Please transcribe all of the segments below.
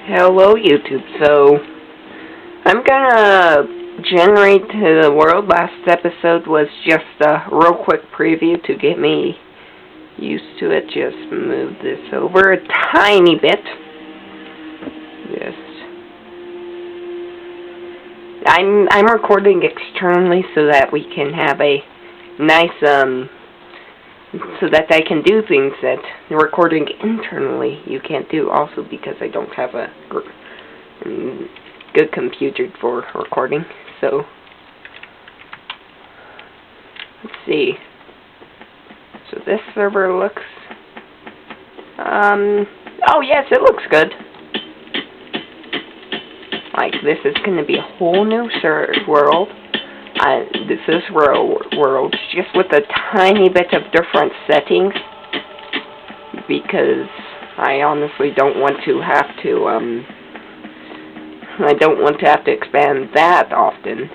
Hello YouTube. So I'm gonna generate to the world. Last episode was just a real quick preview to get me used to it. Just move this over a tiny bit. I'm recording externally so that we can have a nice so that I can do things that recording internally you can't do, also because I don't have a good computer for recording. So let's see. So this server looks oh yes, it looks good. Like, this is going to be a whole new world. This is world just with a tiny bit of different settings, because I honestly don't want to have to expand that often.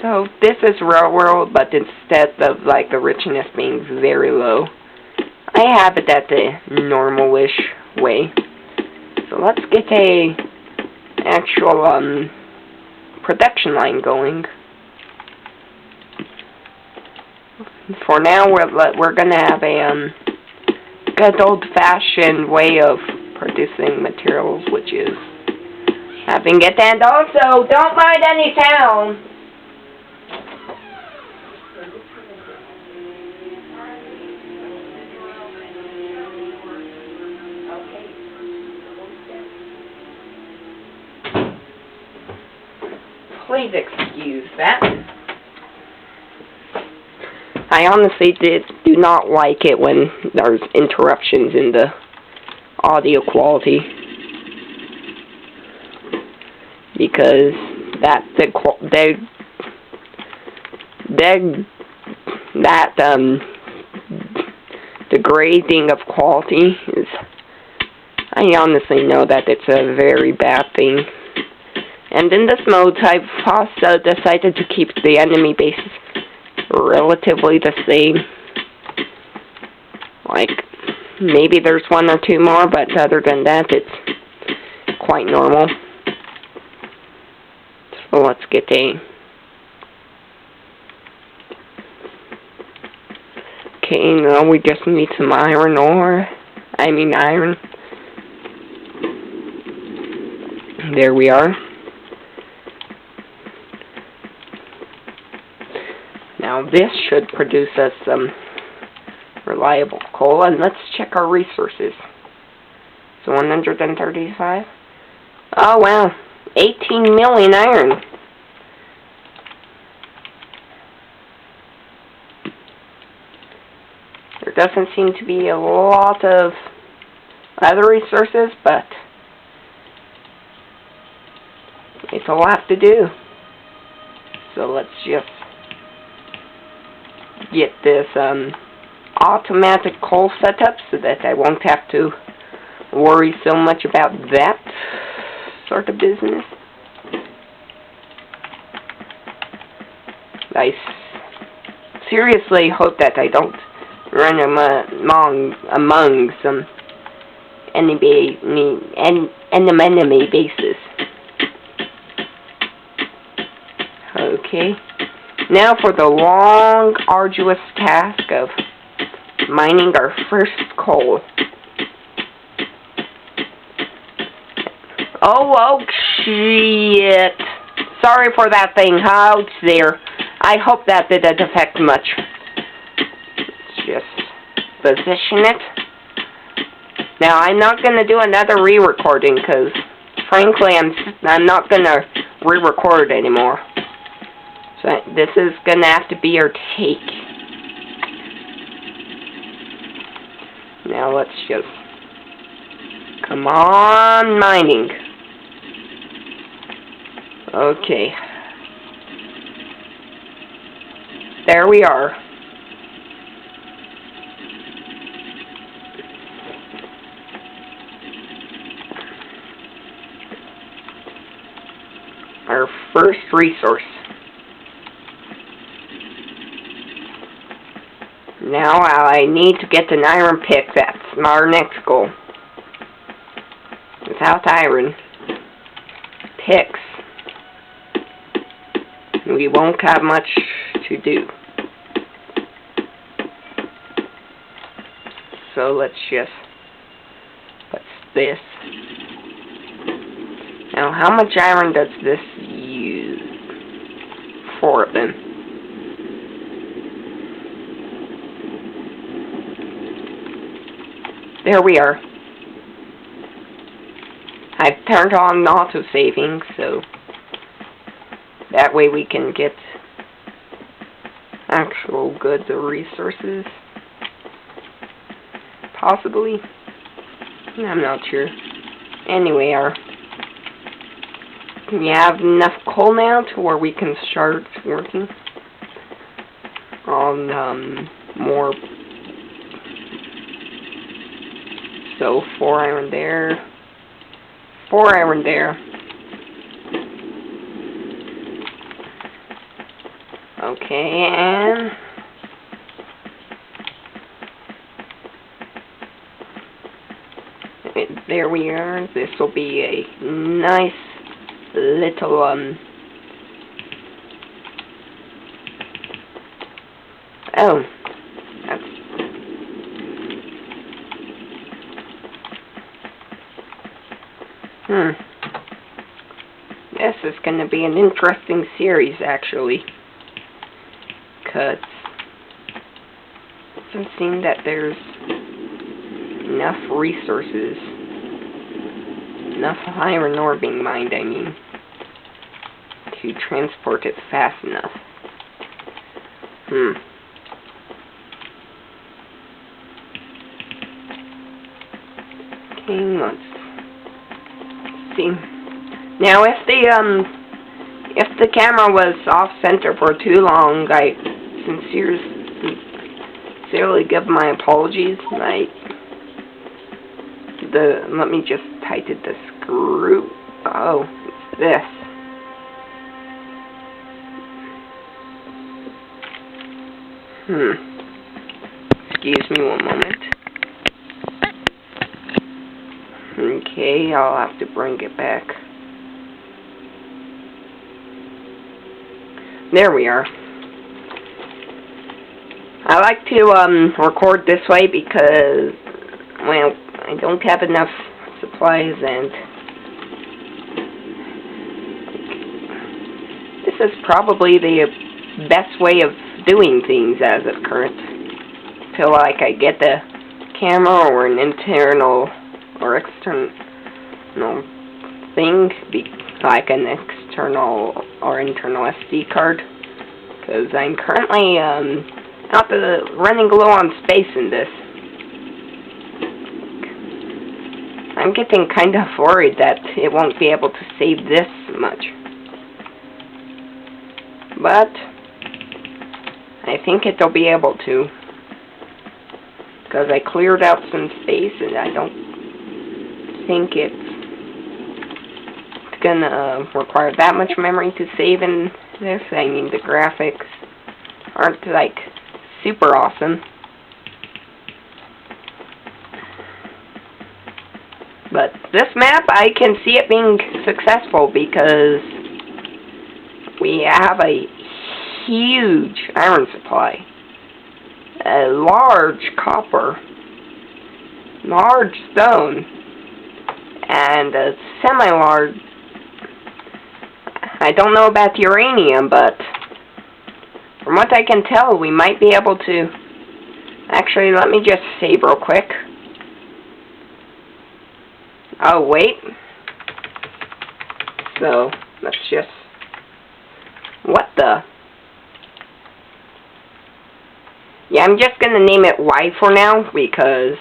So this is real world, but instead of like the richness being very low, I have it at the normal-ish way. So let's get a actual production line going. For now, we're gonna have a good old-fashioned way of producing materials, which is having it. And also, don't mind any sound. Please excuse that. I honestly do not like it when there's interruptions in the audio quality, because degrading of quality is, I honestly know that it's a very bad thing. And in this mode, I've also decided to keep the enemy bases relatively the same. Like, maybe there's one or two more, but other than that, it's quite normal. So let's get a... Okay, now we just need some iron ore. Iron. There we are. Now this should produce us some reliable coal, and let's check our resources. So 135. Oh wow, 18 million iron. There doesn't seem to be a lot of other resources, but it's a lot to do. So let's just get this automatic coal setup so that I won't have to worry so much about that sort of business. I seriously hope that I don't run among some enemy bases. Okay. Now for the long, arduous task of mining our first coal. Oh, shit. Sorry for that thing out there. I hope that didn't affect much. Let's just position it. Now, I'm not going to do another re-recording, because, frankly, I'm not going to re-record anymore. So this is gonna have to be our take. Now let's just come on, mining. Okay. There we are. Our first resource. Now I need to get an iron pick. That's our next goal. Without iron picks, we won't have much to do. So let's just put this. Now, how much iron does this use? 4 of them. There we are. I've turned on auto-saving, so that way we can get actual goods or resources. Possibly. I'm not sure. Anyway, we have enough coal now to where we can start working on more. So 4 iron there, 4 iron there. Okay, and there we are. This will be a nice little oh, that's this is going to be an interesting series, actually, because it doesn't seem that there's enough resources, enough iron ore being mined, I mean, to transport it fast enough. Okay, let's see. Now, if the camera was off center for too long, I sincerely give my apologies. Let me just tighten the screw. Oh, it's this. Excuse me one moment. Okay, I'll have to bring it back. There we are. I like to record this way because, well, I don't have enough supplies, and this is probably the best way of doing things as of current. Till like I get the camera or an internal or external thing, like an external or internal SD card, because I'm currently running low on space in this. I'm getting kind of worried that it won't be able to save this much, but I think it'll be able to, because I cleared out some space, and I don't think it's gonna require that much memory to save in this. I mean, the graphics aren't like super awesome, but this map, I can see it being successful because we have a huge iron supply, a large copper, large stone, and a semi-large, I don't know about uranium, but from what I can tell, we might be able to, actually, let me just save real quick. Oh, wait. So, let's just, what the? Yeah, I'm just going to name it Y for now, because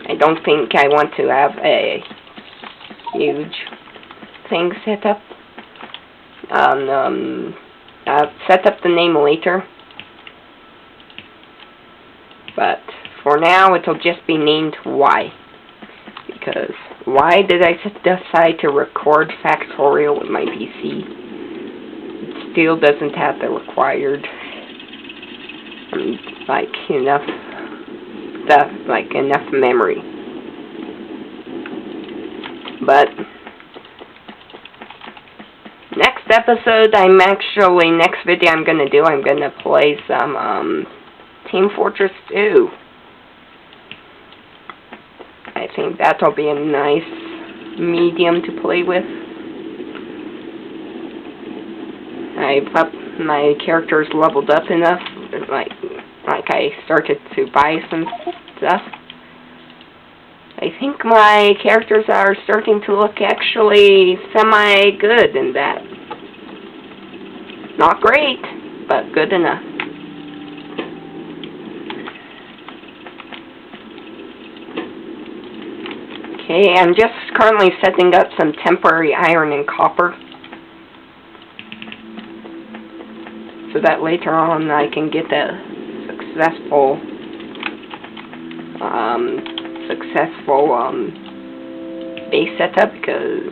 I don't think I want to have a huge thing set up. I'll set up the name later, but for now it'll just be named Y, because why did I decide to record Factorio with my PC? It still doesn't have the required like enough stuff, like enough memory. But next episode, next video I'm gonna do, I'm gonna play some Team Fortress 2. I think that'll be a nice medium to play with. I've up my characters leveled up enough, like I started to buy some stuff. I think my characters are starting to look actually semi-good in that. Not great, but good enough. Okay, I'm just currently setting up some temporary iron and copper, so that later on I can get a successful base setup, because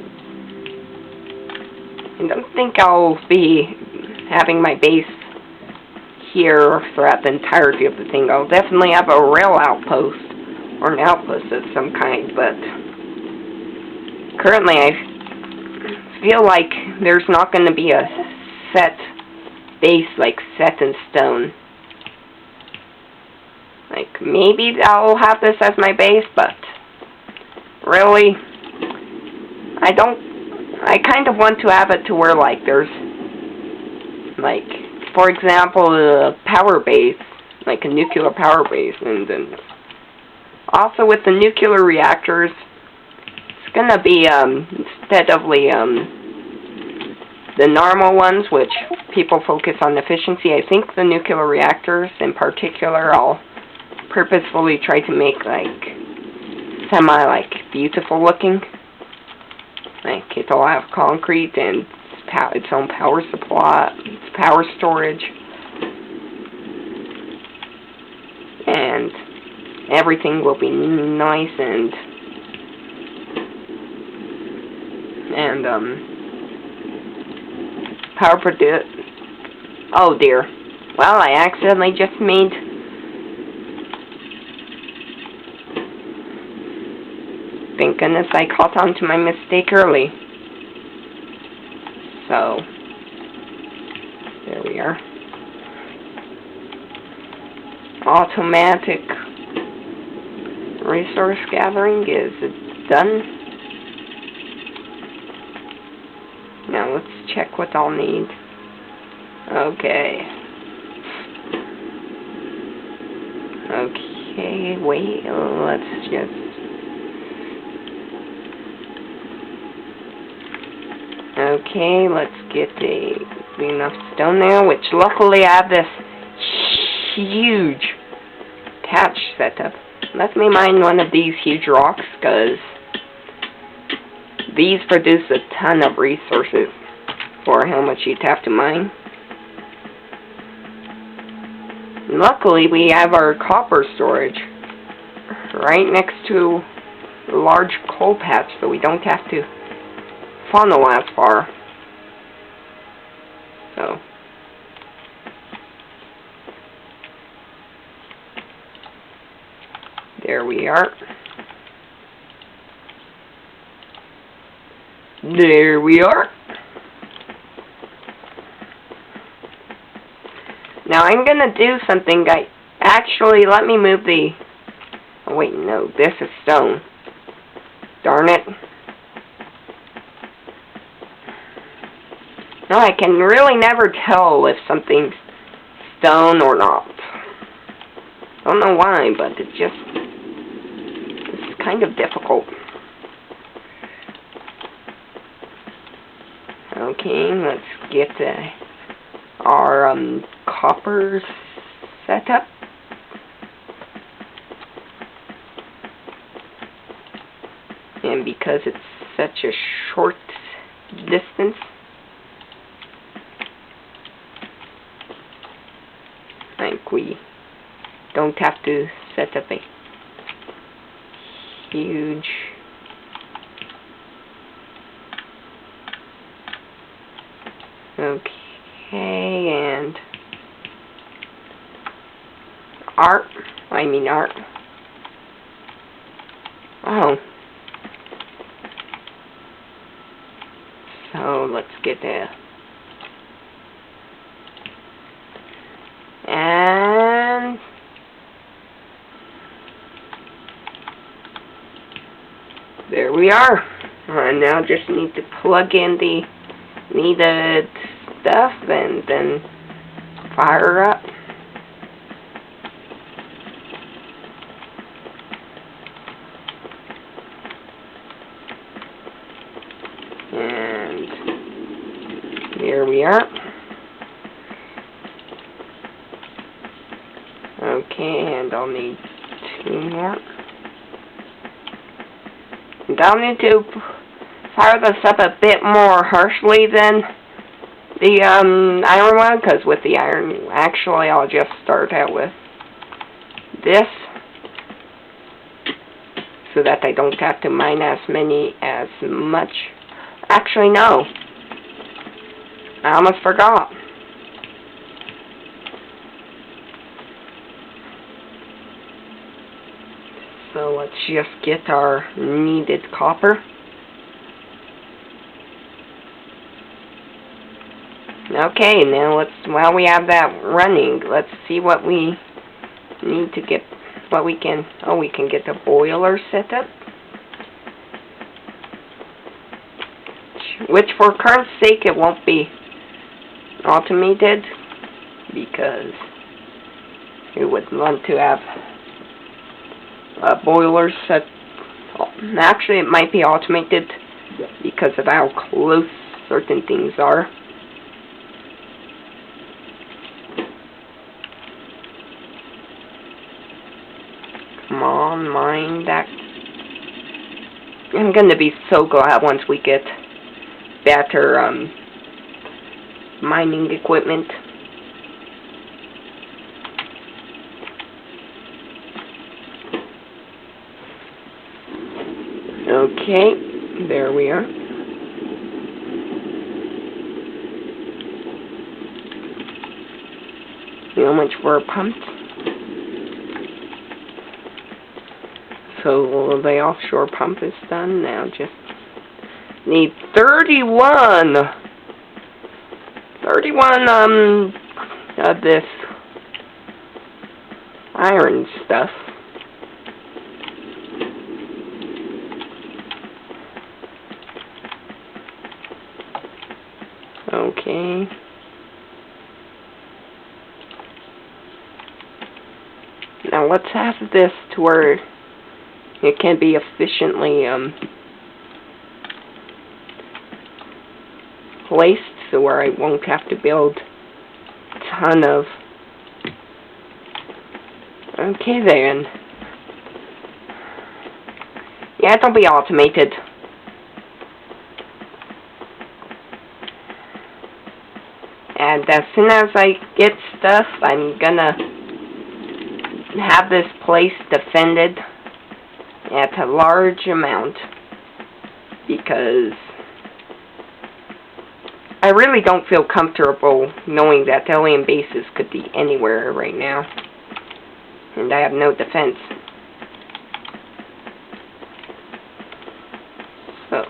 I don't think I'll be having my base here throughout the entirety of the thing. I'll definitely have a rail outpost, or an outpost of some kind, but currently I feel like there's not going to be a set base, like set in stone. Like, maybe I'll have this as my base, but really, I kind of want to have it to where, like, there's, like, for example, a power base, like a nuclear power base, and then also with the nuclear reactors, it's gonna be, instead of the normal ones, which people focus on efficiency, I think the nuclear reactors in particular, I'll purposefully try to make, like, semi, beautiful looking. Like, it'll have concrete and its own power supply, its power storage, and everything will be nice and power produce. Oh dear. Well, I accidentally just made thank goodness I caught on to my mistake early. So, there we are. Automatic resource gathering is done. Now let's check what I'll need. Okay. Okay, wait, let's just... Okay, let's get enough stone there, which luckily I have this huge catch setup. Let me mine one of these huge rocks, because these produce a ton of resources for how much you'd have to mine. Luckily, we have our copper storage right next to a large coal patch, so we don't have to funnel as far. So, there we are. There we are. Now I'm gonna do something. Actually, let me move the... Oh wait, no, this is stone. Darn it. No, I can really never tell if something's stone or not. Don't know why, but it's kind of difficult. Okay, let's get our copper set up. And because it's such a short distance, like, we don't have to set up a huge... Okay, and art. Oh. get the... And... there we are. I now just need to plug in the needed stuff and then fire up. And here we are. Okay, and I'll need 2 more. And I'll need to fire this up a bit more harshly than the iron one, because with the iron, actually I'll just start out with this, so that I don't have to mine as much. Actually, no. I almost forgot. So let's just get our needed copper. Okay, now while we have that running, let's see what we need to get, we can get the boiler set up. Which for current sake it won't be automated, because we would want to have a boiler set. Actually, it might be automated because of how close certain things are. Come on, mine that. I'm gonna be so glad once we get better mining equipment. Okay, there we are. How much for a pump? So the offshore pump is done. Now just need 31 of this iron stuff. Okay. Now let's have this to where it can be efficiently placed, so where I won't have to build a ton of... Okay then. Yeah, it'll be automated. And as soon as I get stuff, I'm gonna have this place defended at a large amount, because I really don't feel comfortable knowing that alien bases could be anywhere right now, and I have no defense. So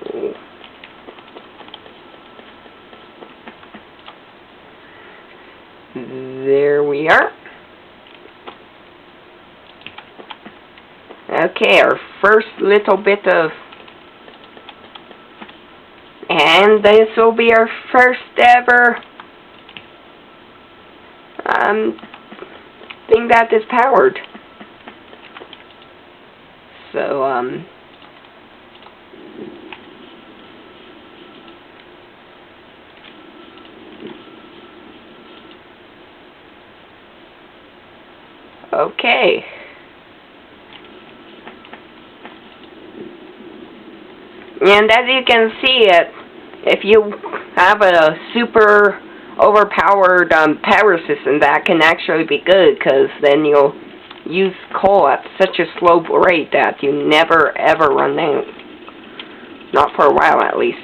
there we are. Okay, our first little bit of... And this will be our first ever thing that is powered. So, okay. And as you can see, if you have a super overpowered power system, that can actually be good, because then you'll use coal at such a slow rate that you never ever run out. Not for a while, at least.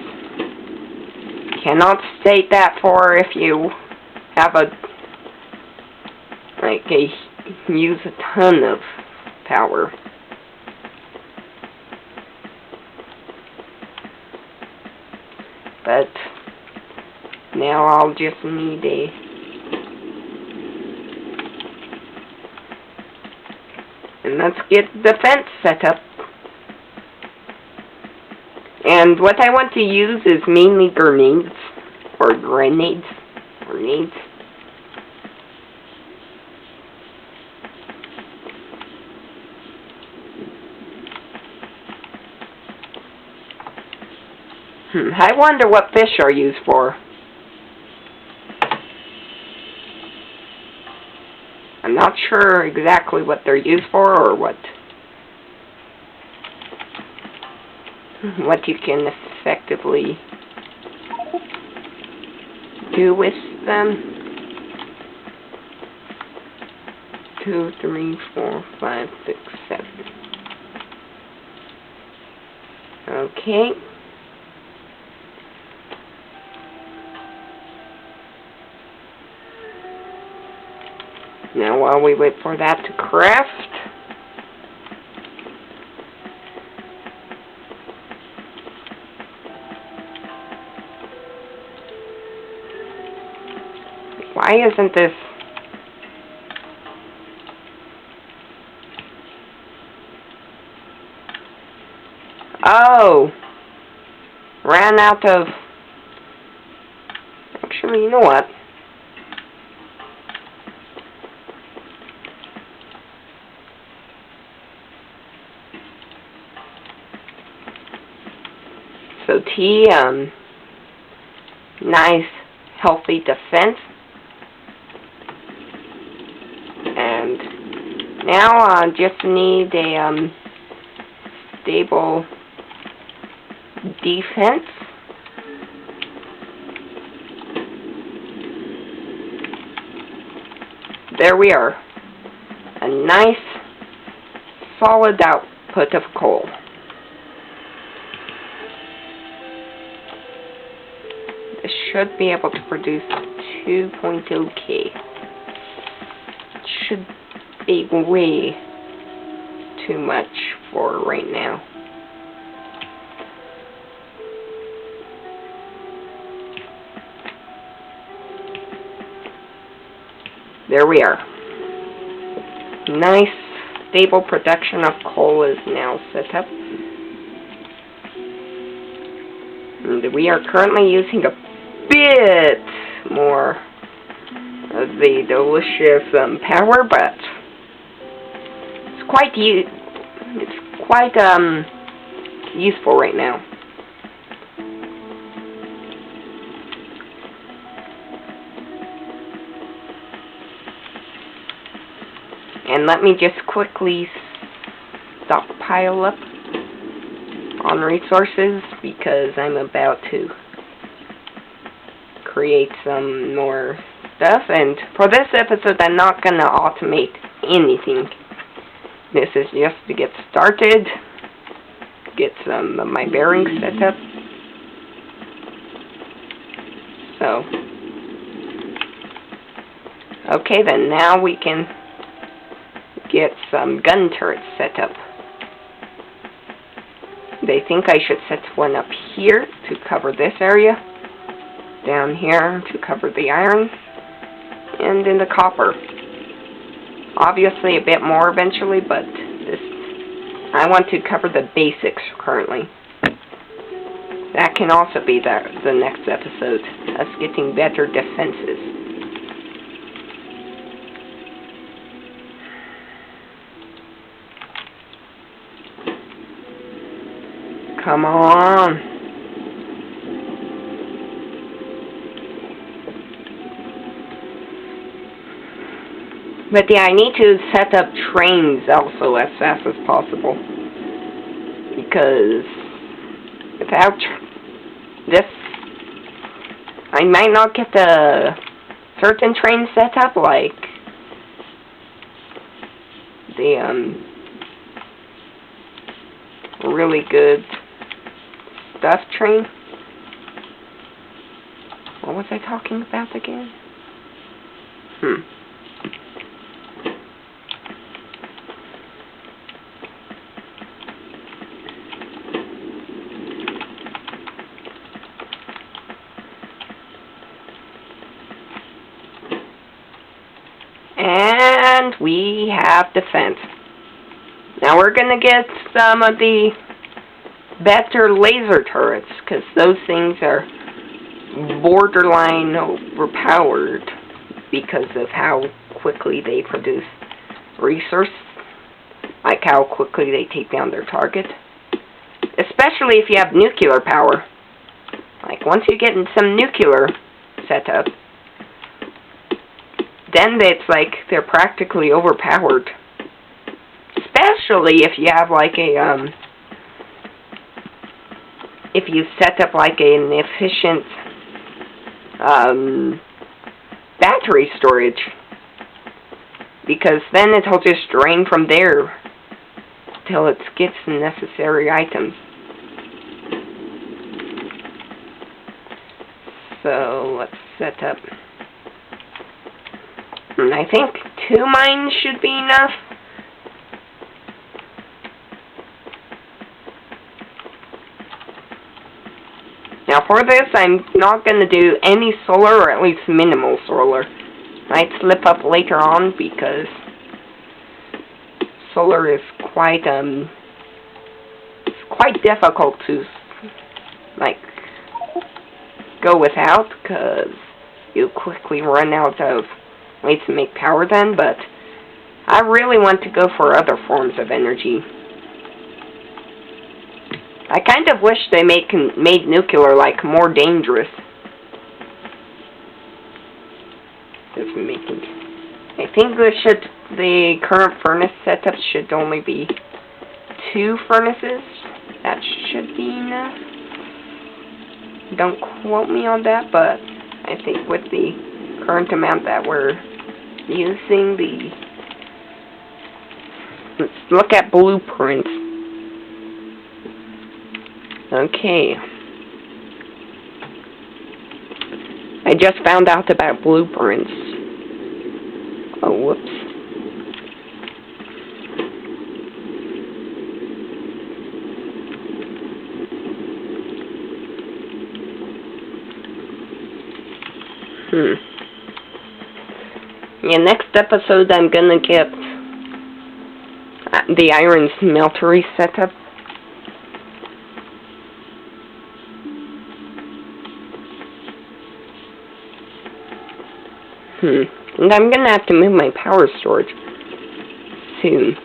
Cannot state that for if you have use a ton of power. But Now I'll just need and let's get the fence set up. And what I want to use is mainly grenades. I wonder what fish are used for. I'm not sure exactly what they're used for or what you can effectively do with them. 2, 3, 4, 5, 6, 7. Okay. Now while we wait for that to craft, why isn't this? Oh, ran out of. Actually, you know what? So T, nice, healthy defense. And now I just need a stable defense. There we are. A nice, solid output of coal. This should be able to produce 2.0K. Should be way too much for right now. There we are. Nice, stable production of coal is now set up. And we are currently using a bit more of the delicious power, but it's quite useful right now. And let me just quickly stockpile up on resources because I'm about to create some more stuff. And for this episode, I'm not going to automate anything. This is just to get started, get some of my bearings set up. So, okay then, now we can get some gun turrets set up. They think I should set one up here to cover this area, down here to cover the iron, and in the copper. Obviously a bit more eventually, but I want to cover the basics currently. That can also be the next episode, us getting better defenses. Come on. But yeah, I need to set up trains also as fast as possible. Because without this, I might not get the certain train set up, like the really good stuff train. What was I talking about again? And we have defense. Now we're going to get some of the better laser turrets, because those things are borderline overpowered because of how quickly they produce resource, like how quickly they take down their target. Especially if you have nuclear power. Like, once you get in some nuclear setup, then it's like they're practically overpowered. Especially if you have like a, if you set up like an efficient battery storage. Because then it'll just drain from there till it gets the necessary items. So let's set up. And I think 2 mines should be enough. Now for this, I'm not going to do any solar, or at least minimal solar. Might slip up later on because solar is quite it's quite difficult to like go without, because you quickly run out of ways to make power then. But I really want to go for other forms of energy. I kind of wish they made nuclear like more dangerous. I think the current furnace setup should only be 2 furnaces. That should be enough. Don't quote me on that, but I think with the current amount that we're using, let's look at blueprints. Okay. I just found out about blueprints. Oh, whoops. Yeah, next episode I'm gonna get the iron smeltery setup. And I'm gonna have to move my power storage soon.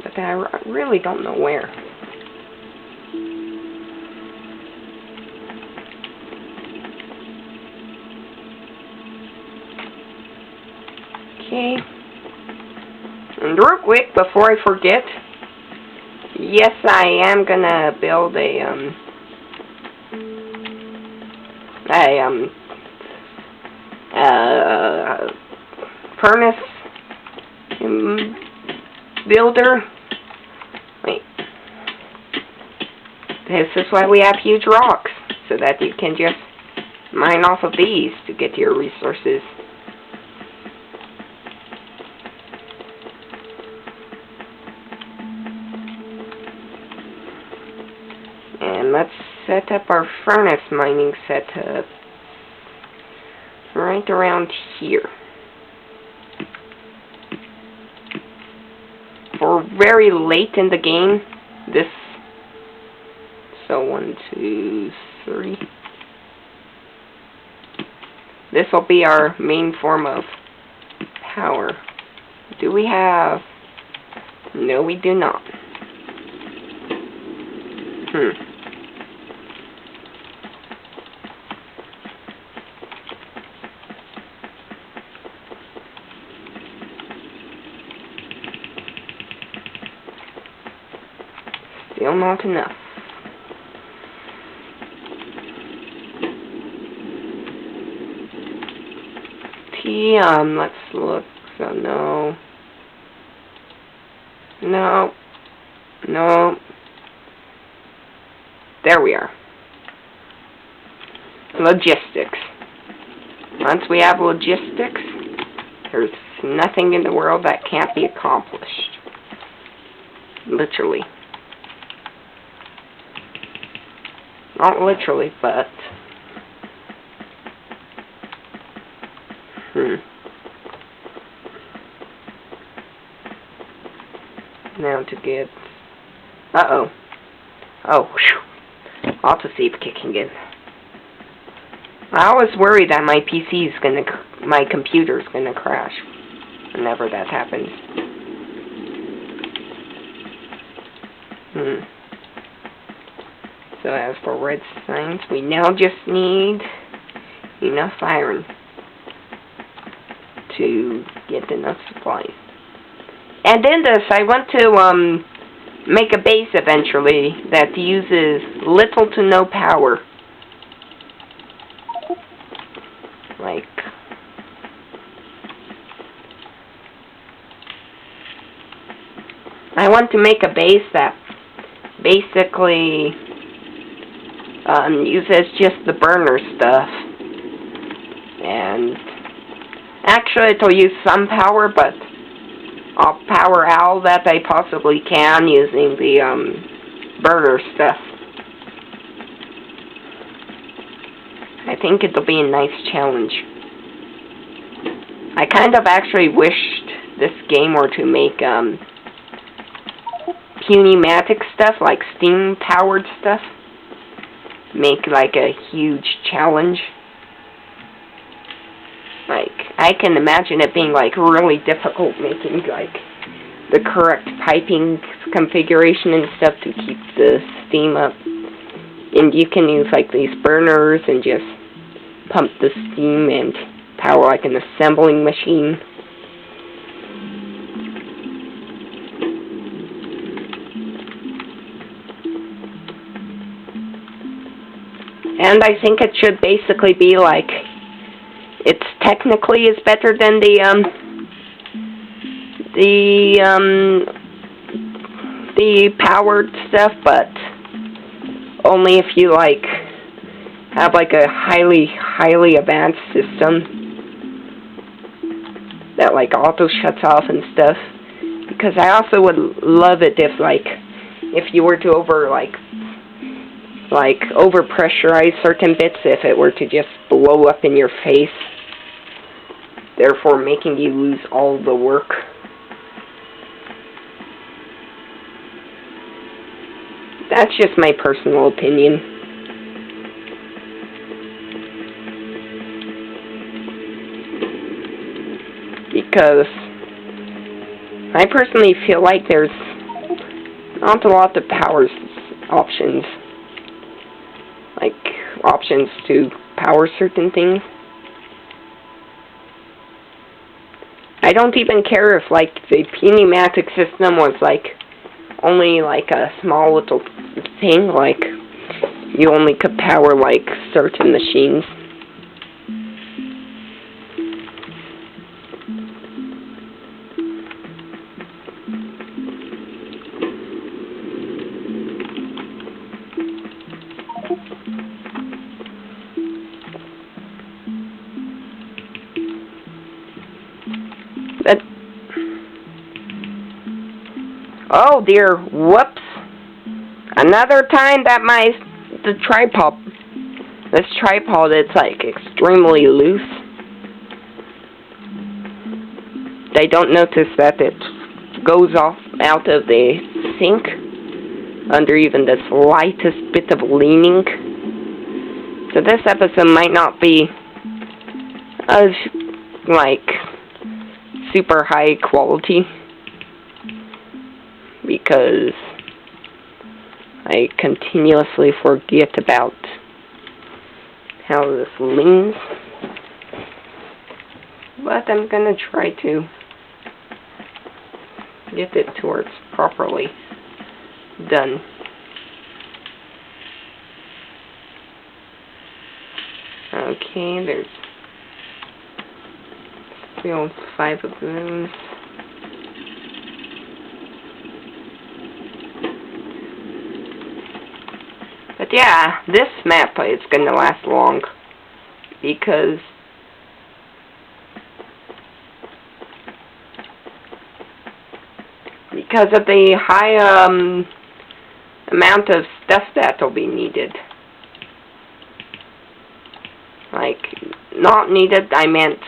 But I really don't know where. Okay. And real quick, before I forget, yes, I am gonna build a furnace builder. Wait. This is why we have huge rocks, so that you can just mine off of these to get your resources. And let's set up our furnace mining setup right around here. For very late in the game, so 1, 2, 3. This will be our main form of power. Do we have? No, we do not. Still not enough. Let's look. So no. No. No. There we are. Logistics. Once we have logistics, there's nothing in the world that can't be accomplished. Literally. Not literally, but Now to get... Uh-oh. Oh, whew. Autosave kicking in. I always worry that my PC is my computer is gonna crash whenever that happens. So as for red signs, we now just need enough iron to get enough supplies. And in this, I want to make a base eventually that uses little to no power. Like, I want to make a base that basically uses just the burner stuff. And actually it'll use some power, but I'll power all that I possibly can using the burner stuff. I think it'll be a nice challenge. I kind of actually wished this game were to make pneumatic stuff, like steam-powered stuff. Make like a huge challenge. Like, I can imagine it being like really difficult making like the correct piping configuration and stuff to keep the steam up. And you can use like these burners and just pump the steam and power like an assembling machine. And I think it should basically be like, it's technically is better than the powered stuff, but only if you like have like a highly advanced system that like auto shuts off and stuff. Because I also would love it if like if you were to over pressurize certain bits, if it were to just blow up in your face, therefore making you lose all the work. That's just my personal opinion. Because I personally feel like there's not a lot of power options. Like, options to power certain things. I don't even care if, like, the pneumatic system was, like, only, like, a small little thing, like, you only could power, like, certain machines. But, oh dear, whoops. Another time that this tripod, it's like extremely loose. They don't notice that it goes off out of the sink under even the slightest bit of leaning. So this episode might not be as, like, super high quality, because I continuously forget about how this leans, but I'm gonna try to get it to where it's properly done. Okay, there's still 5 of those. But yeah, this map is going to last long because of the high amount of stuff that will be needed. Like, not needed, I meant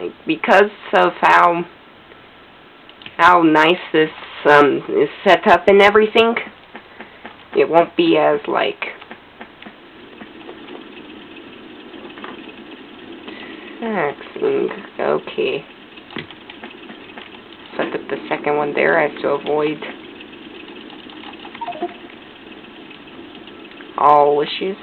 like, because of how nice this is set up and everything, it won't be as like taxing. Okay. Set up the second one there. I have to avoid all issues.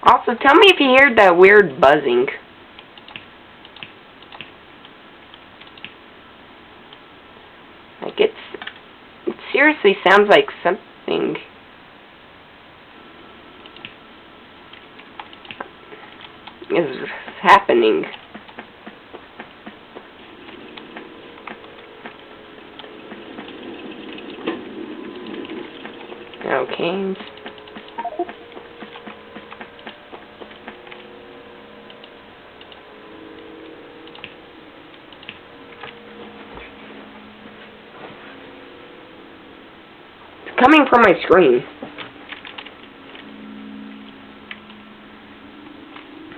Also, tell me if you hear that weird buzzing. Like it seriously sounds like something is happening. Okay. It's coming from my screen.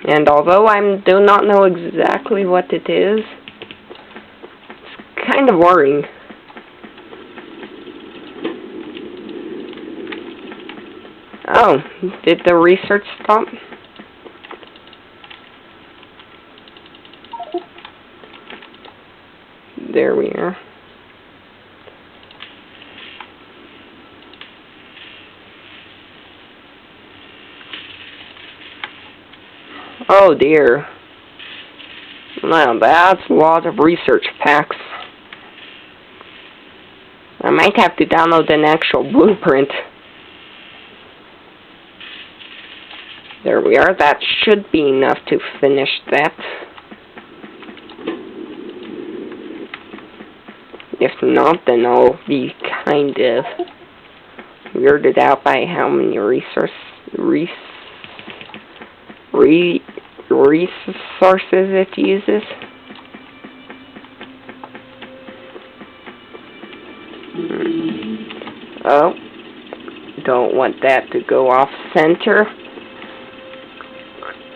And although I do not know exactly what it is, it's kind of worrying. Oh, did the research stop? There we are. Oh dear. Now that's a lot of research packs. I might have to download an actual blueprint. There we are. That should be enough to finish that. If not, then I'll be kind of weirded out by how many resources it uses. Oh, don't want that to go off center.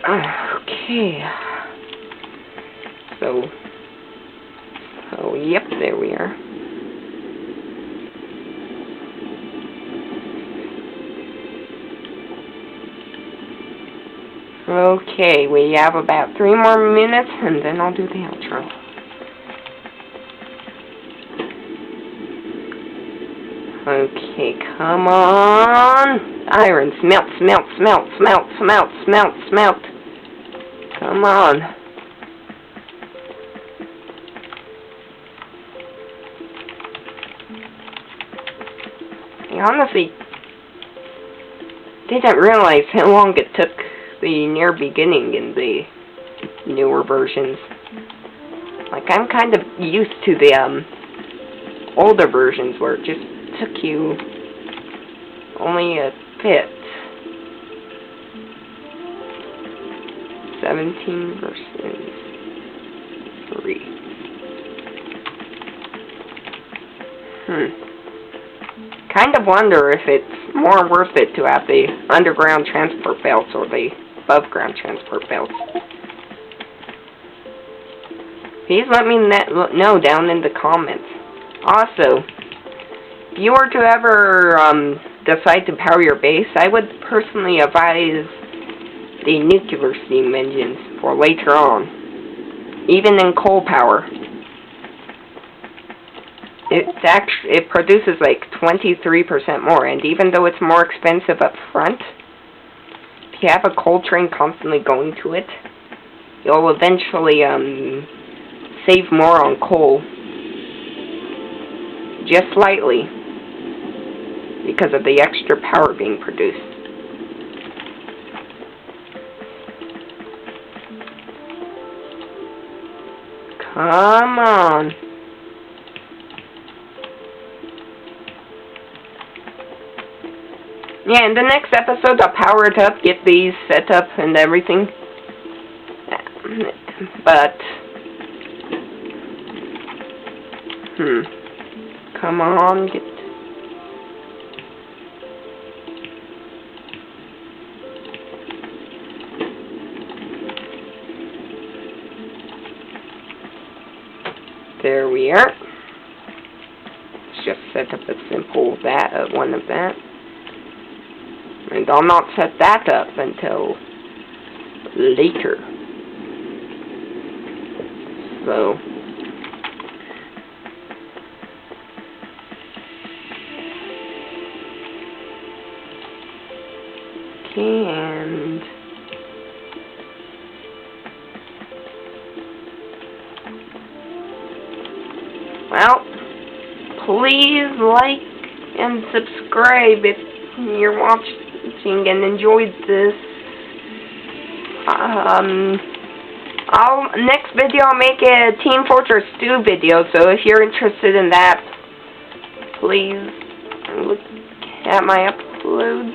Okay. So, yep, there we are. Okay, we have about 3 more minutes, and then I'll do the outro. Okay, come on. Iron, smelt, smelt, smelt, smelt, smelt, smelt, smelt. Come on. I honestly didn't realize how long it took the near beginning in the newer versions. Like, I'm kind of used to the older versions where it just took you only a bit. 17 versus 3. Kind of wonder if it's more worth it to have the underground transport belts or the above ground transport belts. Please let me know down in the comments. Also, if you were to ever decide to power your base, I would personally advise the nuclear steam engines for later on, even in coal power. It produces like 23% more, and even though it's more expensive up front, if you have a coal train constantly going to it, you'll eventually save more on coal, just slightly, because of the extra power being produced. Come on. Yeah, in the next episode, I'll power it up, get these set up and everything. But, come on, get... there we are. Let's just set up a simple one of that. And I'll not set that up until later. So, okay, and well, please like and subscribe if you're watching and enjoyed this. Next video I'll make a Team Fortress 2 video, so if you're interested in that, please look at my uploads,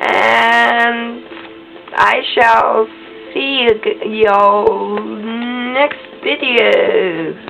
and I shall see y'all next video.